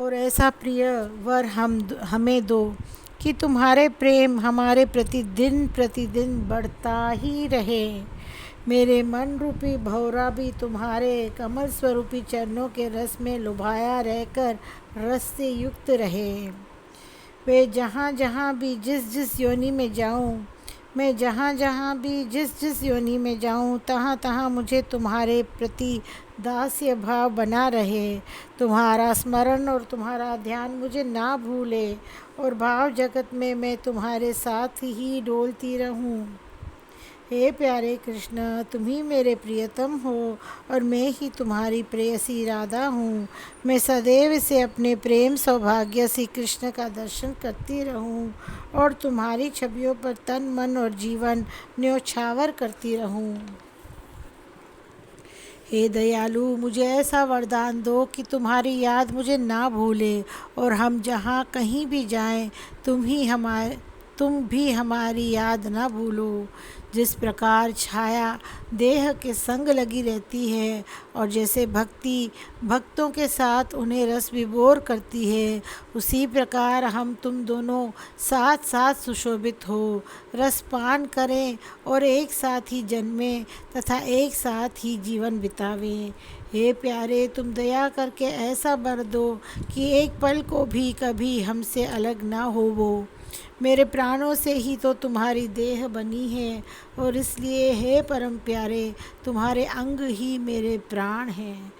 और ऐसा प्रिय वर हमें दो कि तुम्हारे प्रेम हमारे प्रति दिन प्रतिदिन बढ़ता ही रहे। मेरे मन रूपी भौरा भी तुम्हारे कमल स्वरूपी चरणों के रस में लुभाया रहकर रस से युक्त रहे। वे जहाँ जहाँ भी जिस जिस योनि में जाऊँ मैं जहाँ जहाँ भी जिस जिस योनि में जाऊँ तहाँ तहाँ मुझे तुम्हारे प्रति दास्य भाव बना रहे। तुम्हारा स्मरण और तुम्हारा ध्यान मुझे ना भूले और भाव जगत में मैं तुम्हारे साथ ही डोलती रहूं। हे प्यारे कृष्ण, तुम ही मेरे प्रियतम हो और मैं ही तुम्हारी प्रेयसी राधा हूँ। मैं सदैव से अपने प्रेम सौभाग्य श्री कृष्ण का दर्शन करती रहूँ और तुम्हारी छवियों पर तन मन और जीवन न्योछावर करती रहूँ। हे दयालु, मुझे ऐसा वरदान दो कि तुम्हारी याद मुझे ना भूले और हम जहाँ कहीं भी जाएं तुम भी हमारी याद ना भूलो। जिस प्रकार छाया देह के संग लगी रहती है और जैसे भक्ति भक्तों के साथ उन्हें रस विभोर करती है, उसी प्रकार हम तुम दोनों साथ साथ सुशोभित हो रस पान करें और एक साथ ही जन्में तथा एक साथ ही जीवन बितावें। हे प्यारे, तुम दया करके ऐसा वर दो कि एक पल को भी कभी हमसे अलग ना होवो। मेरे प्राणों से ही तो तुम्हारी देह बनी है और इसलिए हे परम प्यारे, तुम्हारे अंग ही मेरे प्राण हैं।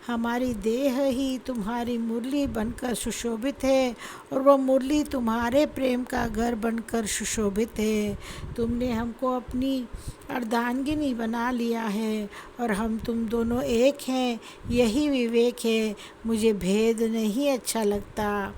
हमारी देह ही तुम्हारी मुरली बनकर सुशोभित है और वह मुरली तुम्हारे प्रेम का घर बनकर सुशोभित है। तुमने हमको अपनी अर्धांगिनी बना लिया है और हम तुम दोनों एक हैं, यही विवेक है। मुझे भेद नहीं अच्छा लगता।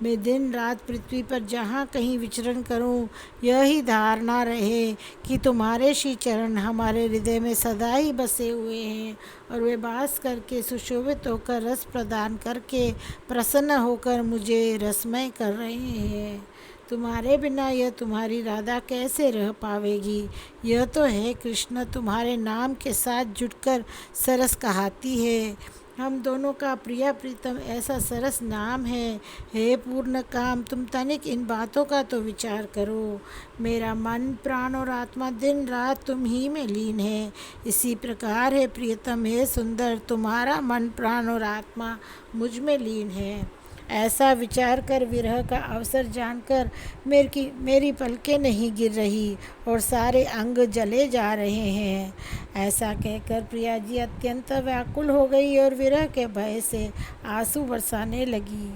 मैं दिन रात पृथ्वी पर जहाँ कहीं विचरण करूँ, यही धारणा रहे कि तुम्हारे श्री चरण हमारे हृदय में सदा ही बसे हुए हैं और वे वास करके सुशोभित होकर रस प्रदान करके प्रसन्न होकर मुझे रसमय कर रहे हैं। तुम्हारे बिना यह तुम्हारी राधा कैसे रह पावेगी। यह तो है कृष्ण तुम्हारे नाम के साथ जुटकर सरस कहाती है। हम दोनों का प्रिया प्रीतम ऐसा सरस नाम है। हे पूर्ण काम, तुम तनिक इन बातों का तो विचार करो। मेरा मन प्राण और आत्मा दिन रात तुम ही में लीन है। इसी प्रकार है प्रियतम, हे सुंदर, तुम्हारा मन प्राण और आत्मा मुझ में लीन है। ऐसा विचार कर विरह का अवसर जानकर मेरी पलकें नहीं गिर रही और सारे अंग जले जा रहे हैं। ऐसा कहकर प्रिया जी अत्यंत व्याकुल हो गई और विरह के भय से आंसू बरसाने लगी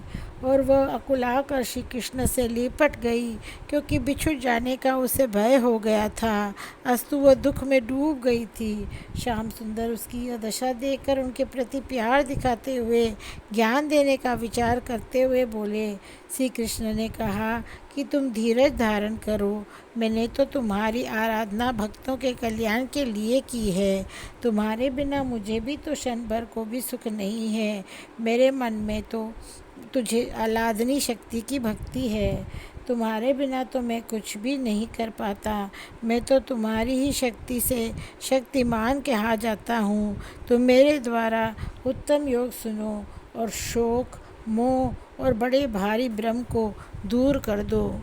और वह अकुलाकर श्री कृष्ण से लिपट गई, क्योंकि बिछुड़ जाने का उसे भय हो गया था। अस्तु वह दुख में डूब गई थी। श्याम सुंदर उसकी यह दशा देखकर उनके प्रति प्यार दिखाते हुए ज्ञान देने का विचार करते हुए बोले। श्री कृष्ण ने कहा कि तुम धीरज धारण करो। मैंने तो तुम्हारी आराधना भक्तों के कल्याण के लिए की है। तुम्हारे बिना मुझे भी तो क्षण भर को भी सुख नहीं है। मेरे मन में तो तुझे आराधनी शक्ति की भक्ति है। तुम्हारे बिना तो मैं कुछ भी नहीं कर पाता। मैं तो तुम्हारी ही शक्ति से शक्तिमान कहा जाता हूँ। तुम मेरे द्वारा उत्तम योग सुनो और शोक मोह और बड़े भारी भ्रम को दूर कर दो।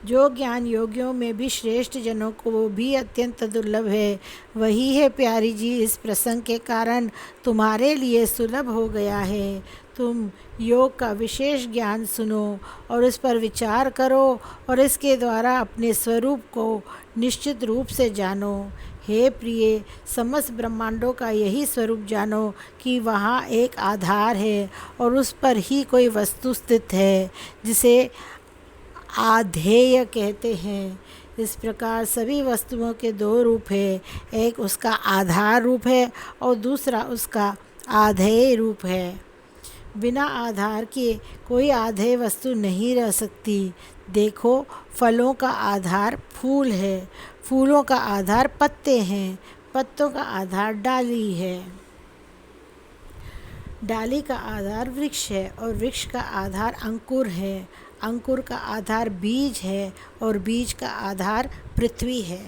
जो ज्ञान योगियों में भी श्रेष्ठ जनों को वो भी अत्यंत दुर्लभ है, वही है प्यारी जी इस प्रसंग के कारण तुम्हारे लिए सुलभ हो गया है। तुम योग का विशेष ज्ञान सुनो और उस पर विचार करो और इसके द्वारा अपने स्वरूप को निश्चित रूप से जानो। हे प्रिय, समस्त ब्रह्मांडों का यही स्वरूप जानो कि वहाँ एक आधार है और उस पर ही कोई वस्तु स्थित है, जिसे आधेय कहते हैं। इस प्रकार सभी वस्तुओं के दो रूप है, एक उसका आधार रूप है और दूसरा उसका आधेय रूप है। बिना आधार के कोई आधेय वस्तु नहीं रह सकती। देखो, फलों का आधार फूल है, फूलों का आधार पत्ते हैं, पत्तों का आधार डाली है, डाली का आधार वृक्ष है और वृक्ष का आधार अंकुर है, अंकुर का आधार बीज है और बीज का आधार पृथ्वी है।